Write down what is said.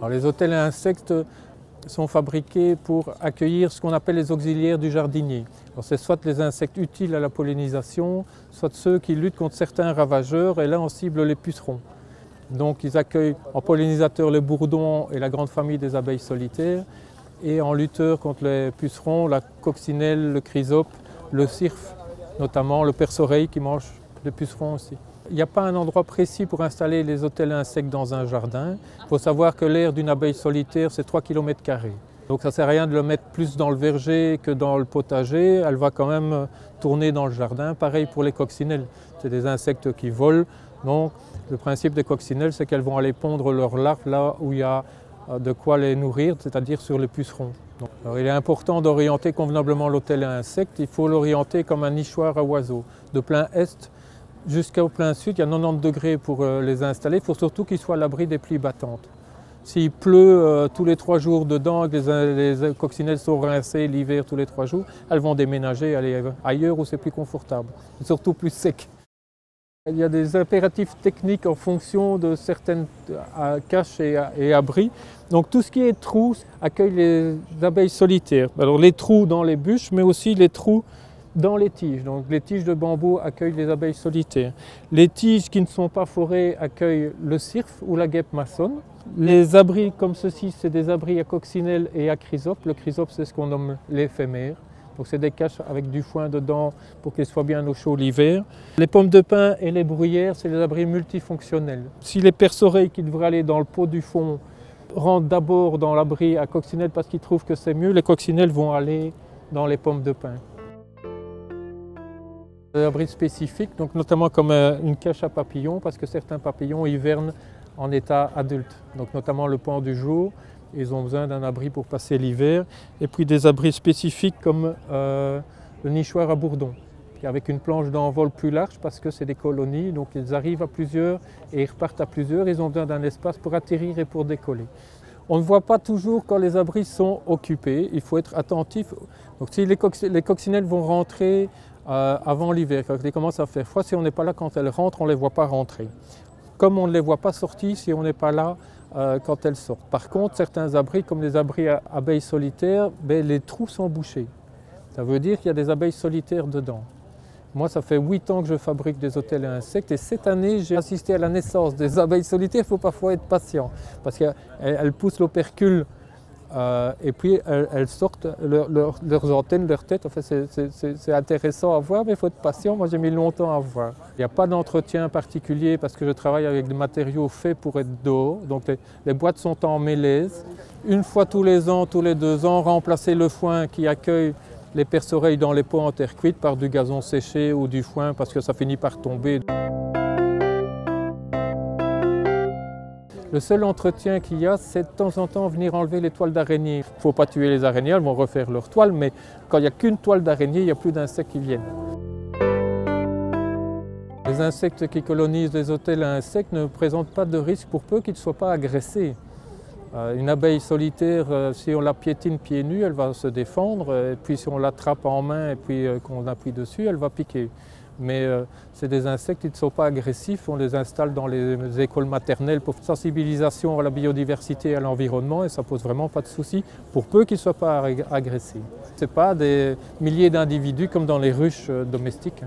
Alors, les hôtels à insectes sont fabriqués pour accueillir ce qu'on appelle les auxiliaires du jardinier. C'est soit les insectes utiles à la pollinisation, soit ceux qui luttent contre certains ravageurs, et là on cible les pucerons. Donc ils accueillent en pollinisateurs les bourdons et la grande famille des abeilles solitaires, et en lutteur contre les pucerons, la coccinelle, le chrysope, le cirfe, notamment le perce-oreille qui mange les pucerons aussi. Il n'y a pas un endroit précis pour installer les hôtels à insectes dans un jardin. Il faut savoir que l'aire d'une abeille solitaire, c'est 3 km². Donc ça ne sert à rien de le mettre plus dans le verger que dans le potager. Elle va quand même tourner dans le jardin. Pareil pour les coccinelles. C'est des insectes qui volent. Donc le principe des coccinelles, c'est qu'elles vont aller pondre leurs larves là où il y a de quoi les nourrir, c'est-à-dire sur les pucerons. Alors, il est important d'orienter convenablement l'hôtel à insectes. Il faut l'orienter comme un nichoir à oiseaux, de plein est jusqu'au plein sud. Il y a 90 degrés pour les installer. Il faut surtout qu'ils soient à l'abri des pluies battantes. S'il pleut tous les 3 jours dedans, que les coccinelles sont rincées l'hiver tous les 3 jours, elles vont déménager, aller ailleurs où c'est plus confortable, et surtout plus sec. Il y a des impératifs techniques en fonction de certaines caches et abris. Donc tout ce qui est trous accueille les abeilles solitaires. Alors les trous dans les bûches, mais aussi les trous dans les tiges. Donc les tiges de bambou accueillent les abeilles solitaires. Les tiges qui ne sont pas forées accueillent le cirfe ou la guêpe maçonne. Les abris comme ceci, c'est des abris à coccinelle et à chrysope. Le chrysope, c'est ce qu'on nomme l'éphémère. Donc c'est des caches avec du foin dedans pour qu'elles soient bien au chaud l'hiver. Les pommes de pin et les bruyères, c'est des abris multifonctionnels. Si les perce-oreilles qui devraient aller dans le pot du fond rentrent d'abord dans l'abri à coccinelle parce qu'ils trouvent que c'est mieux, les coccinelles vont aller dans les pommes de pin. Des abris spécifiques, donc notamment comme une cache à papillons, parce que certains papillons hivernent en état adulte, donc notamment le pan du jour. Ils ont besoin d'un abri pour passer l'hiver. Et puis des abris spécifiques comme le nichoir à bourdons, avec une planche d'envol plus large parce que c'est des colonies, donc ils arrivent à plusieurs et ils repartent à plusieurs. Ils ont besoin d'un espace pour atterrir et pour décoller. On ne voit pas toujours quand les abris sont occupés, il faut être attentif. Donc si les coccinelles vont rentrer avant l'hiver, quand il commence à faire froid, si on n'est pas là quand elles rentrent, on ne les voit pas rentrer. Comme on ne les voit pas sortir si on n'est pas là quand elles sortent. Par contre, certains abris, comme les abris à abeilles solitaires, les trous sont bouchés. Ça veut dire qu'il y a des abeilles solitaires dedans. Moi, ça fait 8 ans que je fabrique des hôtels à insectes et cette année, j'ai assisté à la naissance des abeilles solitaires. Il faut parfois être patient parce qu'elles poussent l'opercule et puis elles sortent leurs antennes, leur tête. Enfin, c'est intéressant à voir, mais il faut être patient. Moi, j'ai mis longtemps à voir. Il n'y a pas d'entretien particulier parce que je travaille avec des matériaux faits pour être dehors. Donc les boîtes sont en mélèze. Une fois tous les ans, tous les 2 ans, remplacer le foin qui accueille les perce-oreilles dans les pots en terre cuite par du gazon séché ou du foin parce que ça finit par tomber. Le seul entretien qu'il y a, c'est de temps en temps venir enlever les toiles d'araignée. Il ne faut pas tuer les araignées, elles vont refaire leur toile, mais quand il n'y a qu'une toile d'araignée, il n'y a plus d'insectes qui viennent. Les insectes qui colonisent les hôtels à insectes ne présentent pas de risque pour peu qu'ils ne soient pas agressés. Une abeille solitaire, si on la piétine pieds nus, elle va se défendre, et puis si on l'attrape en main et puis qu'on appuie dessus, elle va piquer. Mais c'est des insectes qui ne sont pas agressifs, on les installe dans les écoles maternelles pour sensibilisation à la biodiversité et à l'environnement et ça ne pose vraiment pas de soucis pour peu qu'ils ne soient pas agressés. Ce n'est pas des milliers d'individus comme dans les ruches domestiques.